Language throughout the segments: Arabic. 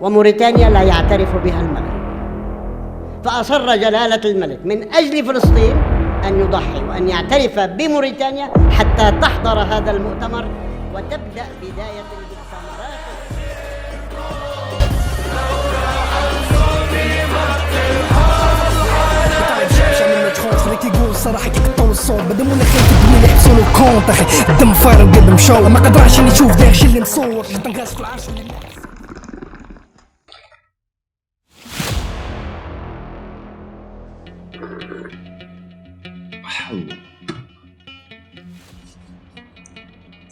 وموريتانيا لا يعترف بها المغرب. فأصر جلالة الملك من أجل فلسطين أن يضحي وأن يعترف بموريتانيا حتى تحضر هذا المؤتمر وتبدأ بداية المؤتمرات. خليك يقول صراحة كي تطول الصوت بدم ولا خايف تبني لي حبسونو كونت اخي الدم فاير وقلب مشاو ما قدرش نشوف داخل اللي مصور تنقاس في العرش.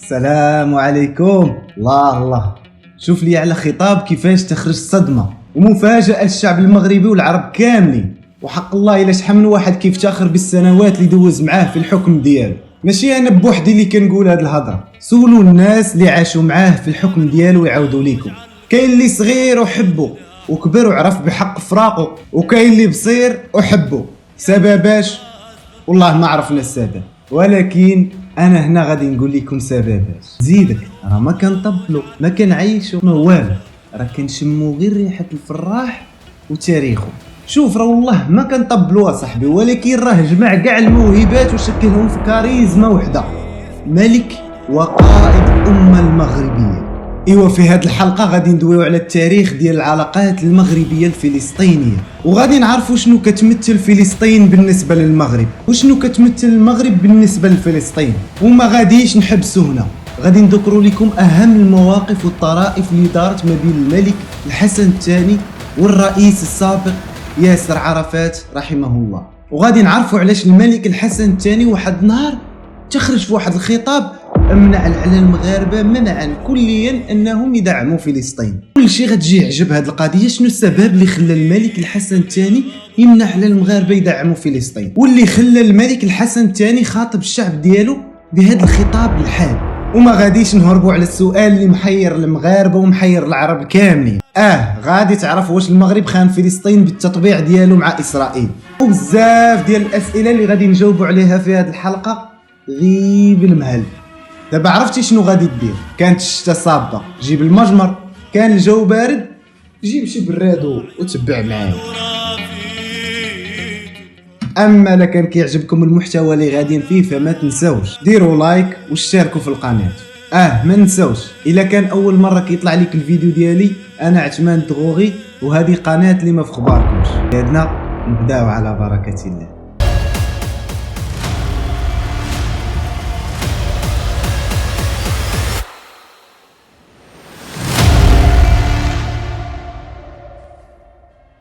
السلام عليكم. الله الله، شوف لي على خطاب كيفاش تخرج صدمة ومفاجأة للشعب المغربي والعرب كاملين. وحق الله إلا شحال من واحد كيفتخر بالسنوات اللي دوز معاه في الحكم ديالو. ماشي انا بوحدي اللي كنقول هاد الهضره، سولوا الناس اللي عاشوا معاه في الحكم ديالو ويعاودوا ليكم. كاين اللي صغير وحبه وكبر وعرف بحق فراقه، وكاين اللي بصير وحبه. سبباش والله ما عرفنا السبب، ولكن انا هنا غادي نقول لكم سبباش. زيدك راه ما كنطبلوا ما كنعيشوا ما والو، راه كنشموا غير ريحه الفراح وتاريخه. شوف راه والله ما كنطبلوا صاحبي، ولكن راه جمع كاع الموهبات وشكلهم في كاريزما وحده. ملك وقائد الامه المغربيه. ايوا في هذه الحلقه غادي ندويو على التاريخ ديال العلاقات المغربيه الفلسطينيه، وغادي نعرفوا شنو كتمثل فلسطين بالنسبه للمغرب وشنو كتمثل المغرب بالنسبه لفلسطين. وما غاديش نحبسوا هنا، غادي نذكروا لكم اهم المواقف والطرائف اللي دارت ما بين الملك الحسن الثاني والرئيس السابق ياسر عرفات رحمه الله. وغادي نعرفوا علاش الملك الحسن الثاني واحد النهار تخرج في واحد الخطاب امنع على المغاربه منعا كليا انهم يدعموا فلسطين. كل شيء غتجي يعجب هذه القضيه. شنو السبب اللي خلى الملك الحسن الثاني يمنع على المغاربه يدعموا فلسطين، واللي خلى الملك الحسن الثاني خاطب الشعب ديالو بهذا الخطاب الحاد؟ وما غاديش نهربوا على السؤال اللي محير المغاربه ومحير العرب كاملين. غادي تعرف واش المغرب خان فلسطين بالتطبيع ديالو مع اسرائيل، وبزاف ديال الاسئله اللي غادي نجاوبوا عليها في هذه الحلقه غيب المهل. دابا عرفتي شنو غادي دير؟ كانت الشتا صابه جيب المجمر، كان الجو بارد جيب شي براد وتبع معايا. اما الا كان كيعجبكم المحتوى اللي غاديين فيه فما تنساوش ديروا لايك واشتركوا في القناه. ما نساوش الا كان اول مره كيطلع لك الفيديو ديالي، انا عثمان الدغوغي وهذه قناه اللي ما في خباركمش. يدنا نبداو على بركه الله.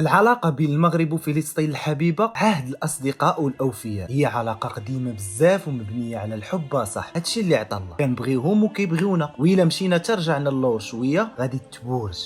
العلاقة بين المغرب وفلسطين الحبيبة عهد الأصدقاء والأوفياء. هي علاقة قديمة بزاف ومبنية على الحب صح. هادشي اللي عطا الله، كنبغيوهم وكيبغيونا، وإلا مشينا ترجعنا اللور شوية غادي تبورج.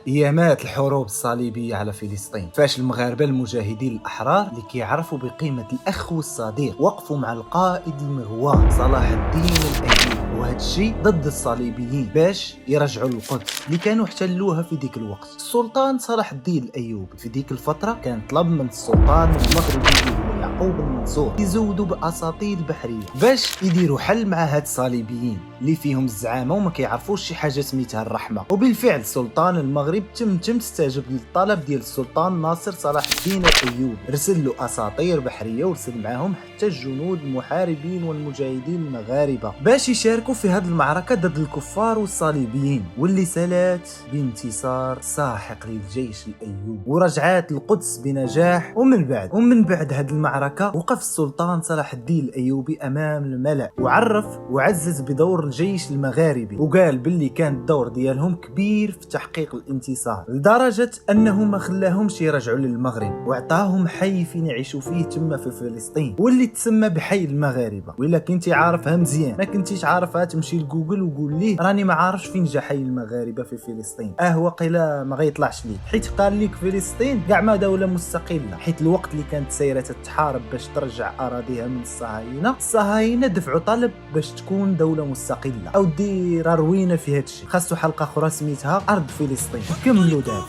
ايامات الحروب الصليبية على فلسطين، فاش المغاربة المجاهدين الأحرار اللي كيعرفوا بقيمة الأخ والصديق وقفوا مع القائد المغوار صلاح الدين الأيوبي، وهادشي ضد الصليبيين باش يرجعوا القدس اللي كانوا احتلوها في ديك الوقت. السلطان صلاح الدين الأيوبي في ديك الفترة كان طلب من السلطان المغربي هو يعقوب المنصور يزودوا بأساطيل بحرية باش يديروا حل مع هاد الصليبيين اللي فيهم الزعامة وما كيعرفوش شي حاجة سميتها الرحمة. وبالفعل سلطان المغرب تم استجاب للطلب ديال السلطان ناصر صلاح الدين الأيوبي، رسل له أساطير بحرية ورسل معاهم حتى الجنود المحاربين والمجاهدين المغاربة باش يشاركوا في هاد المعركة ضد الكفار والصليبيين، واللي سالت بانتصار ساحق للجيش الأيوبي ورجعت القدس بنجاح. ومن بعد هاد المعركة وقف السلطان صلاح الدين الأيوبي أمام الملأ وعرف وعزز بدور الجيش المغاربي، وقال باللي كان الدور ديالهم كبير في تحقيق الانتصار، لدرجة أنه ما خلاهمش يرجعوا للمغرب وعطاهم حي فين يعيشوا فيه تما في فلسطين، واللي تسمى بحي المغاربة. وإلا كنتي عارفها مزيان، ما كنتيش عارفها تمشي لجوجل وقول ليه راني ما عارفش فين جا حي المغاربة في فلسطين. وقيلا ما غيطلعش ليك، حيت قال لك فلسطين كاع ما دولة مستقلة، حيت الوقت اللي كانت سايرة تتحارب باش ترجع أراضيها من الصهاينة دفعوا طلب باش تكون دولة مستقلة. او دير روينة في هادشي، خاصو حلقة اخرى سميتها أرض فلسطين. كملوا دابا.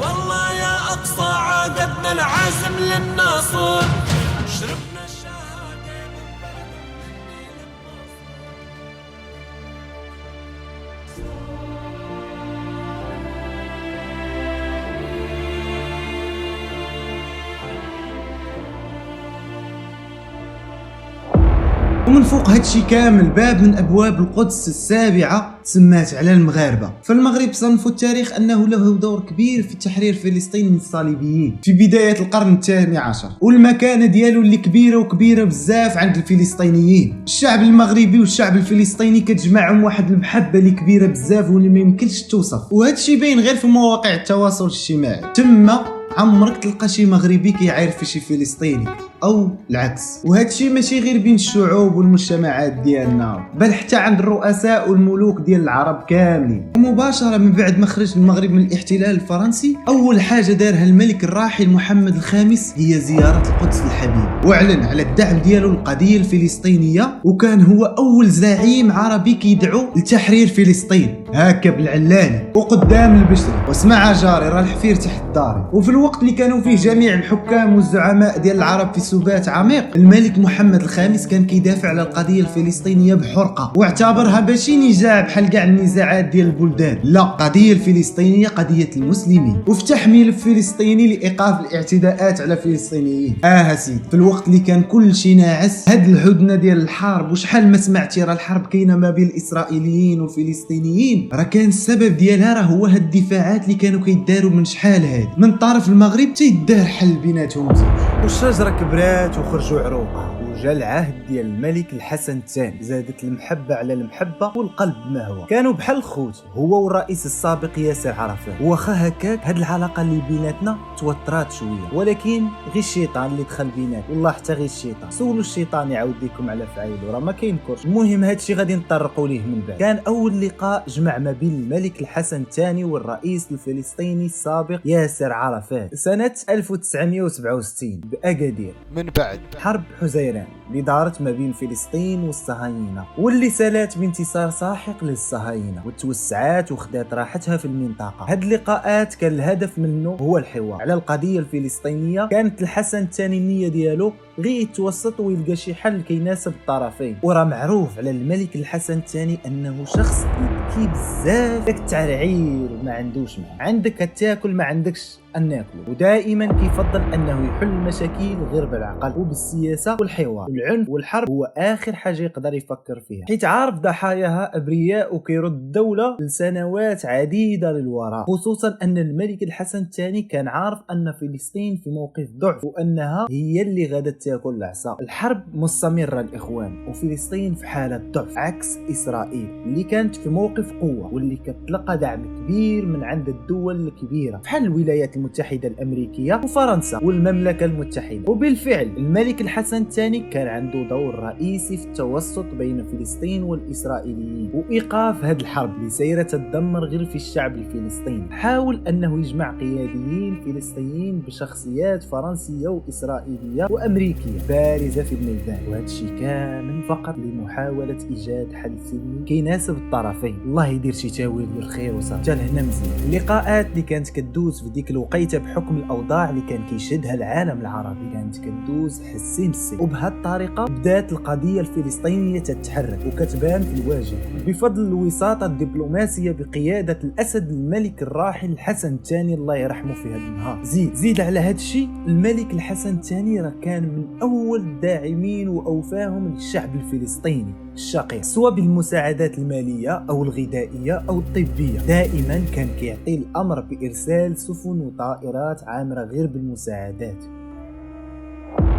والله يا أقصى عادتنا العازم للناصر، شربنا الشهادة ومن فوق هادشي كامل باب من ابواب القدس السابعه تسمات على المغاربه. فالمغرب صنفوا التاريخ انه له دور كبير في تحرير فلسطين من الصليبيين في بدايه القرن الثاني عشر، والمكانه ديالو اللي كبيره بزاف عند الفلسطينيين. الشعب المغربي والشعب الفلسطيني كتجمعهم واحد المحبه اللي كبيره بزاف واللي ما يمكنش توصف، وهادشي باين غير في مواقع التواصل الاجتماعي. تما عمرك تلقى شي مغربي كيعرف في شي فلسطيني او العكس. وهادشي ماشي غير بين الشعوب والمجتمعات ديالنا، بل حتى عند الرؤساء والملوك ديال العرب كاملين. ومباشره من بعد ما خرج المغرب من الاحتلال الفرنسي، اول حاجه دارها الملك الراحل محمد الخامس هي زياره القدس الحبيب، واعلن على الدعم ديالو للقضيه الفلسطينيه، وكان هو اول زعيم عربي كيدعو لتحرير فلسطين هكا بالعلاني وقدام البشري واسمع جاري راه الحفير تحت داري. وفي الوقت اللي كانوا فيه جميع الحكام والزعماء ديال العرب في سبات عميق، الملك محمد الخامس كان كيدافع على القضيه الفلسطينيه بحرقه، واعتبرها ماشي نزاع بحال كاع النزاعات ديال البلدان، لا، قضيه الفلسطينيه قضيه المسلمين، وفتح ملف فلسطيني لايقاف الاعتداءات على الفلسطينيين. سيدي في الوقت اللي كان كل شيء ناعس، هاد الهدنه ديال الحرب وشحال ما سمعتي راه الحرب كاينه ما بين الاسرائيليين والفلسطينيين، راه كان السبب ديالها راه هو هاد الدفاعات اللي كانوا كيداروا من شحال هادي من طرف المغرب تيدار حل بيناتهم زوج. والشجره كبرات وخرجوا عروقها، وجا العهد ديال الملك الحسن الثاني. زادت المحبه على المحبه والقلب ما هو، كانوا بحال خوت هو والرئيس السابق ياسر عرفات. واخا هكاك هاد العلاقه اللي بيناتنا توترات شويه، ولكن غير الشيطان اللي دخل بينات، والله حتى غير الشيطان. سولوا الشيطان يعاود لكم على فعايله، راه ما كاينكرش. المهم هادشي غادي نطرقوا ليه من بعد. كان اول لقاء جمع ما بين الملك الحسن الثاني والرئيس الفلسطيني السابق ياسر عرفات سنه 1967 باكادير، من بعد حرب حزيران اللي دارت ما بين فلسطين والصهاينه، واللي سالات بانتصار ساحق للصهاينه وتوسعات وخدات راحتها في المنطقه. هاد اللقاءات كان الهدف منه هو الحوار على القضيه الفلسطينيه. كانت الحسن الثاني النيه ديالو غير يتوسط ويلقى شي حل كيناسب الطرفين، وراه معروف على الملك الحسن الثاني انه شخص يبكي بزاف، داك التعرعير ما عندوش معاه، عندك كتاكل ما عندكش أن ناكلو، ودائما كيفضل انه يحل المشاكل غير بالعقل وبالسياسه والحوار. والعنف والحرب هو اخر حاجه يقدر يفكر فيها، حيت عارف ضحاياها ابرياء وكيرد الدوله لسنوات عديده للوراء. خصوصا ان الملك الحسن الثاني كان عارف ان فلسطين في موقف ضعف وانها هي اللي غادا تاكل العصا. الحرب مستمره الاخوان، وفلسطين في حاله ضعف عكس اسرائيل اللي كانت في موقف قوه واللي كتلقى دعم كبير من عند الدول الكبيره بحال الولايات المتحدة الأمريكية وفرنسا والمملكة المتحدة. وبالفعل الملك الحسن الثاني كان عنده دور رئيسي في التوسط بين فلسطين والإسرائيليين وإيقاف هذه الحرب اللي سيرة تدمر غير في الشعب الفلسطيني. حاول أنه يجمع قياديين فلسطينيين بشخصيات فرنسية وإسرائيلية وأمريكية بارزة في الميدان، وهذا الشيء كامل فقط لمحاولة إيجاد حل سلمي كيناسب الطرفين. الله يدير شي تاويل للخير وصافي. حتى لهنا مزيان. اللقاءات اللي كانت كدوز في ديك الوقيته بحكم الاوضاع اللي كان كيشهدها العالم العربي كانت كدوز حسين السي، وبهذه الطريقه بدات القضيه الفلسطينيه تتحرك وكتبان في الواجهه بفضل الوساطه الدبلوماسيه بقياده الاسد الملك الراحل الحسن الثاني الله يرحمه في هذا النهار. زيد على هذا الشيء الملك الحسن الثاني راه كان من اول الداعمين واوفاهم للشعب الفلسطيني الشقيق، سواء بالمساعدات الماليه او الغذائيه او الطبيه. دائما كان كيعطي الامر بارسال سفن وطائرات عامره غير بالمساعدات،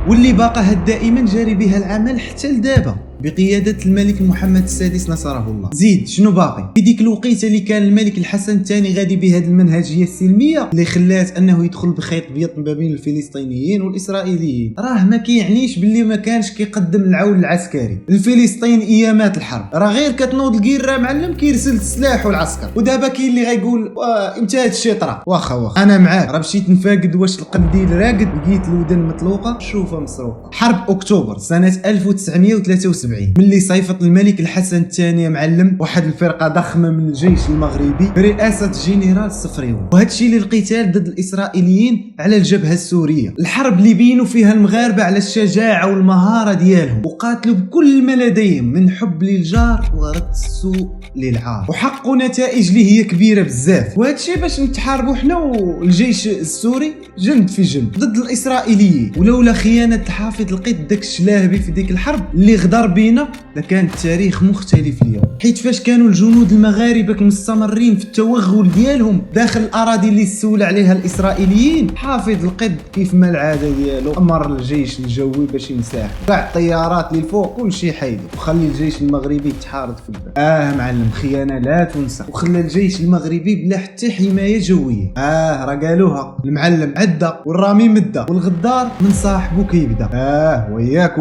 واللي باقا هاد دائما جاري بها العمل حتى لدابا بقيادة الملك محمد السادس نصره الله. زيد شنو باقي في ديك الوقيته اللي كان الملك الحسن الثاني غادي بهذه المنهجيه السلميه اللي خلات انه يدخل بخيط ابيض ما بين الفلسطينيين والاسرائيليين، راه ما كيعنيش باللي ما كانش كيقدم العون العسكري لفلسطين ايامات الحرب، راه غير كتنوض الكير معلم كيرسل السلاح والعسكر. ودابا كاين اللي غايقول امتى هاد الشيء طرا، واخا انا معاك، راه مشيت نفاقد واش القنديل راقد، لقيت الودن مطلوقه شوفها مسروقه. حرب اكتوبر سنه 1973 78 ملي صيفط الملك الحسن الثاني معلم واحد الفرقه ضخمه من الجيش المغربي برئاسه جنرال الصفريون، وهذا الشيء للقتال ضد الاسرائيليين على الجبهه السوريه. الحرب اللي بينوا فيها المغاربه على الشجاعه والمهاره ديالهم، وقاتلوا بكل ما لديهم من حب للجار ورد السوء للعار، وحققوا نتائج اللي هي كبيره بزاف. وهذا الشيء باش نتحاربوا حنا والجيش السوري جند في جند ضد الاسرائيليين. ولولا خيانه الحافظ لقيت داك الشلاهبي في ديك الحرب اللي غدر بينا لكان التاريخ مختلف اليوم. حيت فاش كانوا الجنود المغاربه مستمرين في التوغل ديالهم داخل الاراضي اللي استولى عليها الاسرائيليين، حافظ القد كيف ما العاده ديالو امر الجيش الجوي باش ينساح كاع الطيارات اللي الفوق كل شيء حيدو، وخلي الجيش المغربي يتحارب في البر. معلم خيانه لا تنسى، وخلى الجيش المغربي بلا حتى حمايه جويه. راه قالوها المعلم عدى والرامي مدى والغدار من صاحبه كيبدا. وياك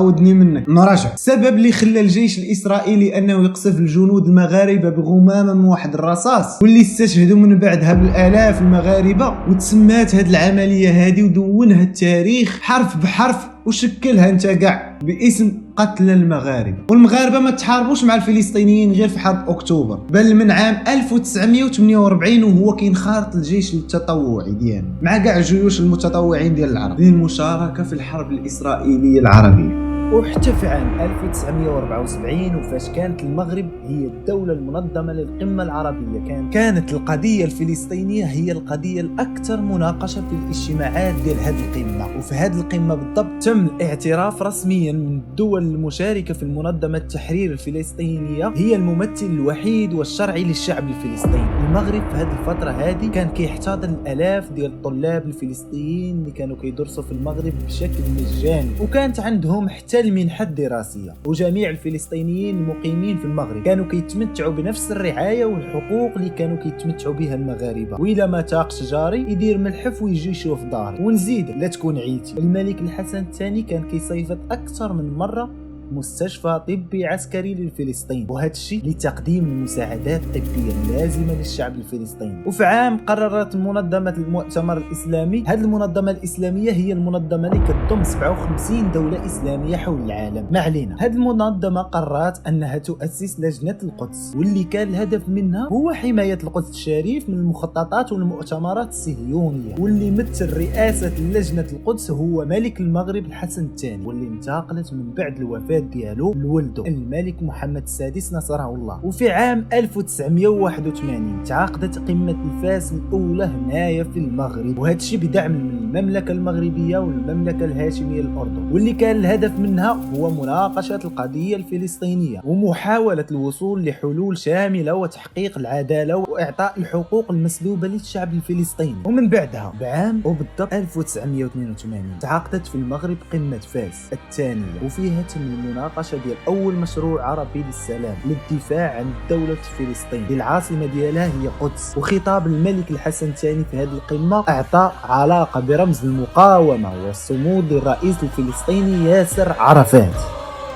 ودني منك نراجع. السبب اللي خلى الجيش الاسرائيلي انه يقصف الجنود المغاربه بغمامه من واحد الرصاص، واللي استشهدوا من بعدها بالالاف المغاربه، وتسمات هذه العمليه هذه ودونها التاريخ حرف بحرف وشكلها انت كاع باسم قتل المغاربه. والمغاربه ما تحاربوش مع الفلسطينيين غير في حرب اكتوبر، بل من عام 1948 وهو كينخرط الجيش التطوعي ديالو مع كاع الجيوش المتطوعين ديال العرب للمشاركه في الحرب الاسرائيليه العربيه. وحتى في عام 1974 وفاش كانت المغرب هي الدولة المنظمة للقمة العربية، كانت القضية الفلسطينية هي القضية الأكثر مناقشة في الاجتماعات ديال هذه القمة. وفي هذه القمة بالضبط تم الاعتراف رسميا من الدول المشاركة في المنظمة التحرير الفلسطينية هي الممثل الوحيد والشرعي للشعب الفلسطيني. المغرب في هذه الفترة هذه كان كيحتضن الآلاف ديال الطلاب الفلسطينيين اللي كانوا كيدرسوا في المغرب بشكل مجاني، وكانت عندهم حتى المنحة الدراسية. وجميع الفلسطينيين المقيمين في المغرب كانوا كيتمتعوا بنفس الرعاية والحقوق اللي كانوا كيتمتعوا بها المغاربة. وإلا ما تاقش جاري يدير ملحف ويجي يشوف داري. ونزيد لا تكون عيتي، الملك الحسن الثاني كان كيصيفط أكثر من مرة مستشفى طبي عسكري للفلسطين، وهذا الشيء لتقديم المساعدات الطبيه اللازمه للشعب الفلسطيني. وفي عام قررت منظمه المؤتمر الاسلامي، هذه المنظمه الاسلاميه هي المنظمه اللي كتضم 57 دوله اسلاميه حول العالم. ما علينا، هذه المنظمه قررت انها تؤسس لجنه القدس، واللي كان الهدف منها هو حمايه القدس الشريف من المخططات والمؤتمرات الصهيونيه. واللي يمثل رئاسه لجنه القدس هو ملك المغرب الحسن الثاني، واللي انتقلت من بعد الوفاه ديالو لولده الملك محمد السادس نصره الله. وفي عام 1981 تعاقدت قمة الفاس الأولى هنايا في المغرب، وهذا الشيء بدعم من المملكة المغربية والمملكة الهاشمية الأردن، واللي كان الهدف منها هو مناقشة القضية الفلسطينية ومحاولة الوصول لحلول شاملة وتحقيق العدالة وإعطاء الحقوق المسلوبة للشعب الفلسطيني. ومن بعدها بعام وبالضبط 1982 تعاقدت في المغرب قمة فاس الثانية، وفيها تم المناقشة ديال أول مشروع عربي للسلام للدفاع عن دولة فلسطين، العاصمة ديالها هي قدس. وخطاب الملك الحسن الثاني في هذه القمة أعطى علاقة برمز المقاومة والصمود للرئيس الفلسطيني ياسر عرفات.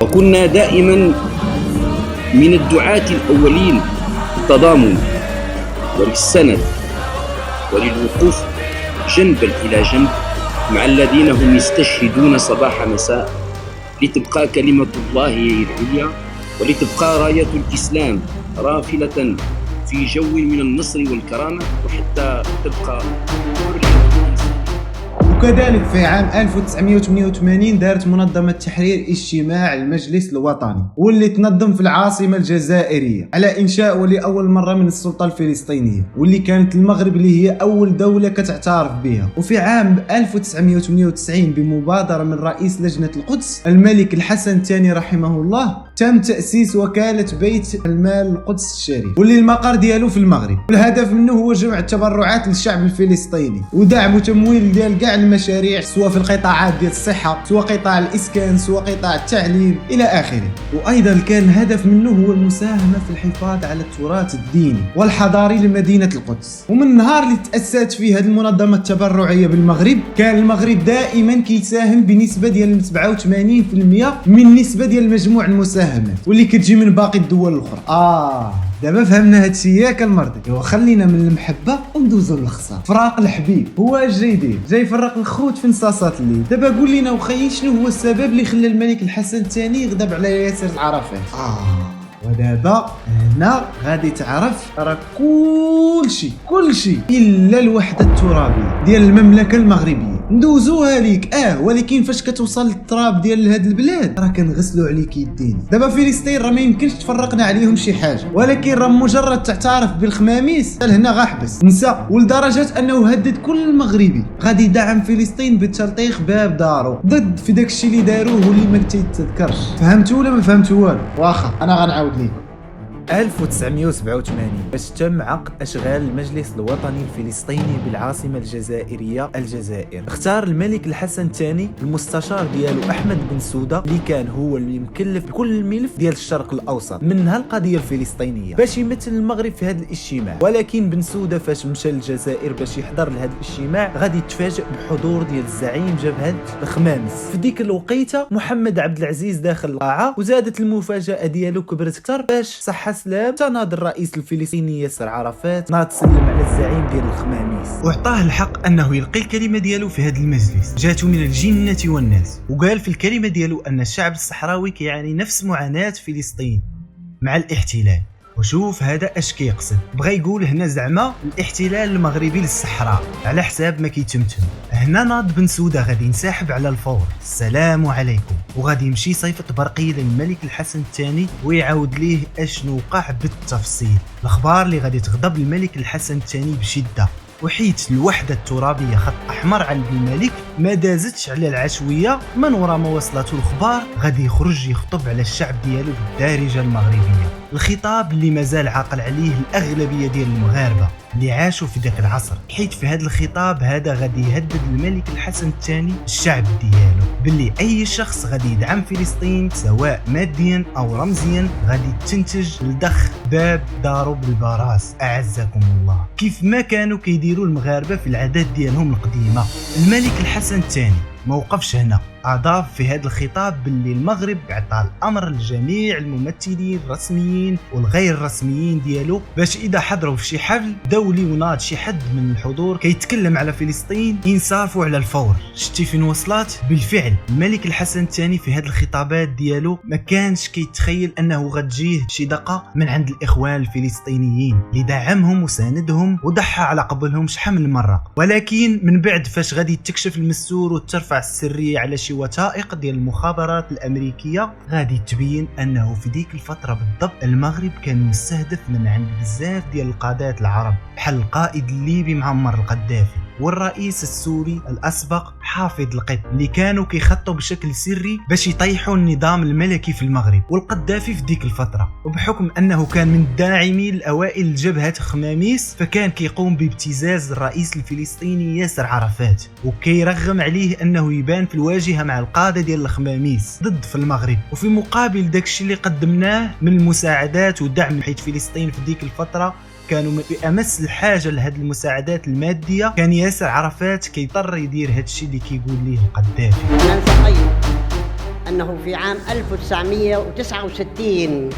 وكنا دائما من الدعاة الأولين للتضامن وللسند وللوقوف جنبا إلى جنب مع الذين هم يستشهدون صباح مساء لتبقى كلمة الله هي العليا، ولتبقى راية الإسلام رافلة في جو من النصر والكرامة، وحتى تبقى وكذلك في عام 1988 دارت منظمة تحرير اجتماع المجلس الوطني، واللي تنظم في العاصمة الجزائرية على إنشاء ولأول مرة من السلطة الفلسطينية، واللي كانت المغرب اللي هي أول دولة كتعترف بها. وفي عام 1998 بمبادرة من رئيس لجنة القدس الملك الحسن الثاني رحمه الله تم تأسيس وكالة بيت المال القدس الشريف، واللي المقر ديالو في المغرب، والهدف منه هو جمع التبرعات للشعب الفلسطيني ودعم وتمويل ديال كاع المشاريع سواء في القطاعات ديال الصحة سواء قطاع الإسكان سواء قطاع التعليم إلى آخره. وأيضا كان الهدف منه هو المساهمة في الحفاظ على التراث الديني والحضاري لمدينة القدس. ومن النهار اللي تأسست فيه هذه المنظمة التبرعية بالمغرب كان المغرب دائما كيساهم بنسبة ديال 87% من نسبة ديال مجموع المساهمة المساهمات واللي كتجي من باقي الدول الاخرى. دابا فهمنا هادشي ياك المرضي. ايوا خلينا من المحبه وندوزو للخساره. فراق الحبيب هو اش جاي يدير؟ جاي يفرق الخوت في نصاصات الليل. دابا قول لينا وخيي شنو هو السبب اللي خلى الملك الحسن الثاني يغضب على ياسر العرفات؟ ودابا هنا غادي تعرف راه كلشي الا الوحده الترابيه ديال المملكه المغربيه ندوزوها ليك. ولكن فاش كتوصل للتراب ديال هاد البلاد راه كنغسلوا عليك يدينا. دابا فلسطين راه ما يمكنش تفرقنا عليهم شي حاجه، ولكن راه مجرد تعترف بالخماميس لهنا غاحبس نسى، ولدرجه انه هدد كل مغربي غادي يدعم فلسطين بالتلطيخ باب دارو ضد في داكشي اللي داروه واللي ما كيتذكرش. فهمتوا ولا ما فهمتوا والو؟ واخا انا غنعاود لكم. 1987 باش تم عقد أشغال المجلس الوطني الفلسطيني بالعاصمة الجزائرية الجزائر. اختار الملك الحسن الثاني المستشار ديالو أحمد بن سودة اللي كان هو اللي مكلف بكل الملف ديال الشرق الأوسط منها القضية الفلسطينية باش يمثل المغرب في هذا الاجتماع. ولكن بن سودة فاش مشى للجزائر باش يحضر لهذا الاجتماع غادي يتفاجئ بحضور ديال الزعيم جبهة الخمامس. في ديك الوقيته محمد عبد العزيز داخل القاعة، وزادت المفاجأة ديالو كبرت أكثر باش صح سلام تناض الرئيس الفلسطيني ياسر عرفات ناض سلم على الزعيم ديال الخماميس واعطاه الحق انه يلقي الكلمه ديالو في هذا المجلس. جاته من الجنه والناس، وقال في الكلمه ديالو ان الشعب الصحراوي كيعاني نفس معاناه فلسطين مع الاحتلال. وشوف هذا اش كيقصد، بغى يقول هنا زعما الاحتلال المغربي للصحراء على حساب ما كيتمتم. هنا ناض بن سودة غادي ينسحب على الفور، السلام عليكم، وغادي يمشي يصيفط برقيه للملك الحسن الثاني ويعاود ليه اشنو وقع بالتفصيل. الاخبار اللي غادي تغضب الملك الحسن الثاني بشده، وحيت الوحده الترابيه خط احمر على الملك ما دازتش على العشويه. من وراء ما وصلته الاخبار غادي يخرج يخطب على الشعب ديالو بالدارجه المغربيه، الخطاب اللي مازال عاقل عليه الاغلبيه ديال المغاربه اللي عاشوا في ذاك العصر. حيت في هذا الخطاب هذا غادي يهدد الملك الحسن الثاني الشعب ديالو باللي اي شخص غادي يدعم فلسطين سواء ماديا او رمزيا غادي تنتج لدخ باب دارو بالبراس اعزكم الله، كيف ما كانوا كيديروا المغاربه في العادات ديالهم القديمه. الملك الحسن الثاني ما وقفش هنا، أضاف في هذا الخطاب باللي المغرب عطى الأمر لجميع الممثلين الرسميين والغير رسميين ديالو باش إذا حضروا في شي حفل دولي وناض شي حد من الحضور كيتكلم على فلسطين ينصرفوا على الفور. شتي فين وصلت؟ بالفعل الملك الحسن الثاني في هذه الخطابات ديالو ما كانش كيتخيل أنه غتجيه شي دقة من عند الإخوان الفلسطينيين اللي دعمهم وساندهم وضحى على قبلهم شحال من مرة. ولكن من بعد فاش غادي تكشف المستور وترفع السرية على شي وثائق ديال المخابرات الامريكيه غادي تبين انه في ديك الفتره بالضبط المغرب كان مستهدف من عند بزاف ديال القادات العرب بحال القائد الليبي معمر القذافي والرئيس السوري الاسبق حافظ القط اللي كانوا كيخططوا بشكل سري باش يطيحوا النظام الملكي في المغرب والقذافي في ديك الفتره. وبحكم انه كان من الداعمين الاوائل لجبهه خماميس فكان كيقوم بابتزاز الرئيس الفلسطيني ياسر عرفات وكيرغم عليه انه يبان في الواجهه مع القاده ديال الخماميس ضد في المغرب. وفي مقابل داكشي اللي قدمناه من المساعدات ودعم حيت فلسطين في ديك الفتره كانوا بأمس الحاجة لهذه المساعدات المادية، كان ياسر عرفات كيضطر يدير هذا الشيء اللي كيقول ليه القذافي. ننسى أيضا أنه في عام 1969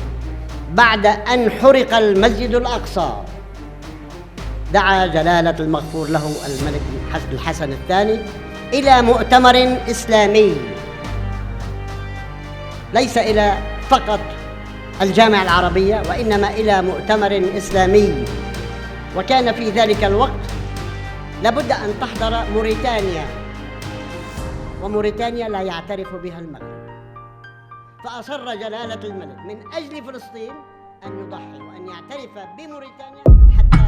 بعد أن حرق المسجد الأقصى دعا جلالة المغفور له الملك الحسن الثاني إلى مؤتمر إسلامي، ليس إلى فقط الجامعة العربية وإنما إلى مؤتمر إسلامي. وكان في ذلك الوقت لابد أن تحضر موريتانيا، وموريتانيا لا يعترف بها المغرب، فأصر جلالة الملك من أجل فلسطين أن يضحي وأن يعترف بموريتانيا.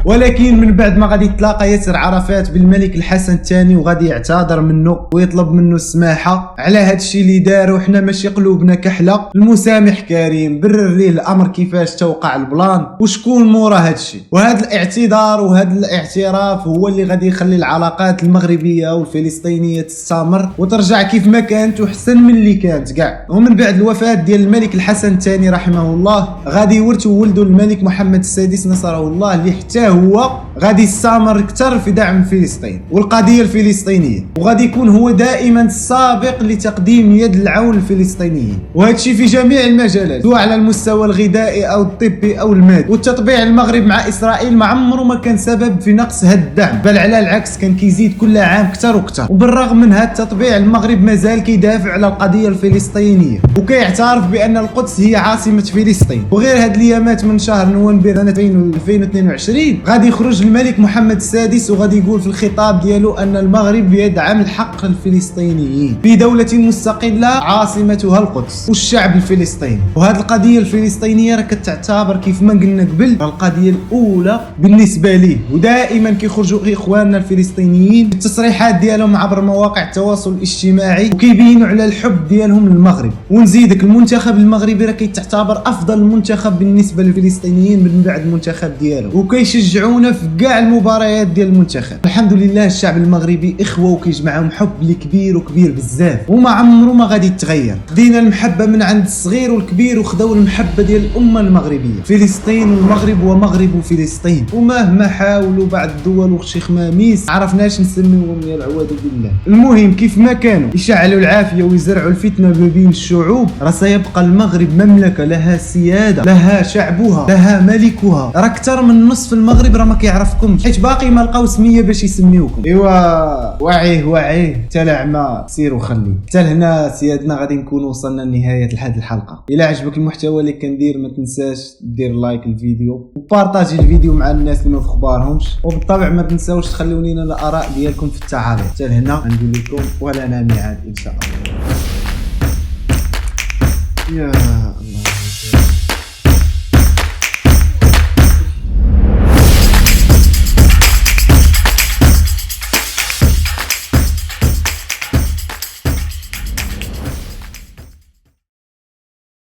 ولكن من بعد ما غادي يتلاقى ياسر عرفات بالملك الحسن الثاني وغادي يعتذر منه ويطلب منه السماحه على هذا الشيء اللي دار، وحنا ماشي قلوبنا كحله، المسامح كريم، برر ليه الامر كيفاش توقع البلان وشكون مورا هذا الشيء. وهذا الاعتذار وهذا الاعتراف هو اللي غادي يخلي العلاقات المغربيه والفلسطينيه تستمر وترجع كيف ما كانت وحسن من اللي كانت كاع. ومن بعد الوفاه ديال الملك الحسن الثاني رحمه الله غادي يورثوا ولده الملك محمد السادس نصره الله اللي حتى هو غادي يستمر اكثر في دعم فلسطين والقضيه الفلسطينيه، وغادي يكون هو دائما السابق لتقديم يد العون للفلسطينيين، وهذا الشيء في جميع المجالات سواء على المستوى الغذائي او الطبي او المادي. والتطبيع المغرب مع اسرائيل ما عمره ما كان سبب في نقص هذا الدعم، بل على العكس كان كيزيد كل عام اكثر واكثر. وبالرغم من هذا التطبيع المغرب مازال كيدافع على القضيه الفلسطينيه وكيعترف بان القدس هي عاصمه فلسطين. وغير هاد الايامات من شهر نوفمبر سنه 2022 غادي يخرج الملك محمد السادس وغادي يقول في الخطاب ديالو ان المغرب يدعم الحق الفلسطينيين في دوله مستقله عاصمتها القدس والشعب الفلسطيني. وهذه القضيه الفلسطينيه راه كتعتبر كيف ما قلنا قبل القضيه الاولى بالنسبه ليه، ودائما كيخرجوا اخواننا الفلسطينيين بالتصريحات ديالهم عبر مواقع التواصل الاجتماعي وكيبينوا على الحب ديالهم للمغرب. ونزيدك المنتخب المغربي راه كيتعتبر افضل منتخب بالنسبه للفلسطينيين من بعد المنتخب ديالهم، وكيشجعونا في كاع المباريات ديال المنتخب. الحمد لله الشعب المغربي اخوه وكيجمعهم حب اللي كبير وكبير بزاف وما عمره ما غادي يتغير. خدينا المحبه من عند الصغير والكبير وخداو المحبه ديال الامه المغربيه، فلسطين والمغرب ومغرب وفلسطين. ومهما حاولوا بعض الدول وشي خماميس عرفناش نسميوهم يا العواد بالله. المهم كيف ما كانوا يشعلوا العافيه ويزرعوا الفتنه ما بين الشعوب، راه سيبقى المغرب مملكه لها سياده، لها شعبها، لها ملكها. راه اكثر من نصف المغرب راه ما كيعرفكمش حيت باقي ما لقاو سميه باش يسميوكم. ايوا وعيه تلعمى سير وخلي. حتى لهنا سيادنا غادي نكون وصلنا لنهايه هذه الحلقه. الا عجبك المحتوى اللي كندير ما تنساش دير لايك الفيديو وبارطاجي الفيديو مع الناس اللي ما في اخبارهمش، وبالطبع ما تنساوش تخليو لينا الاراء ديالكم في التعاليق. حتى لهنا نقول لكم ولنا ميعاد ان شاء الله. يا الله.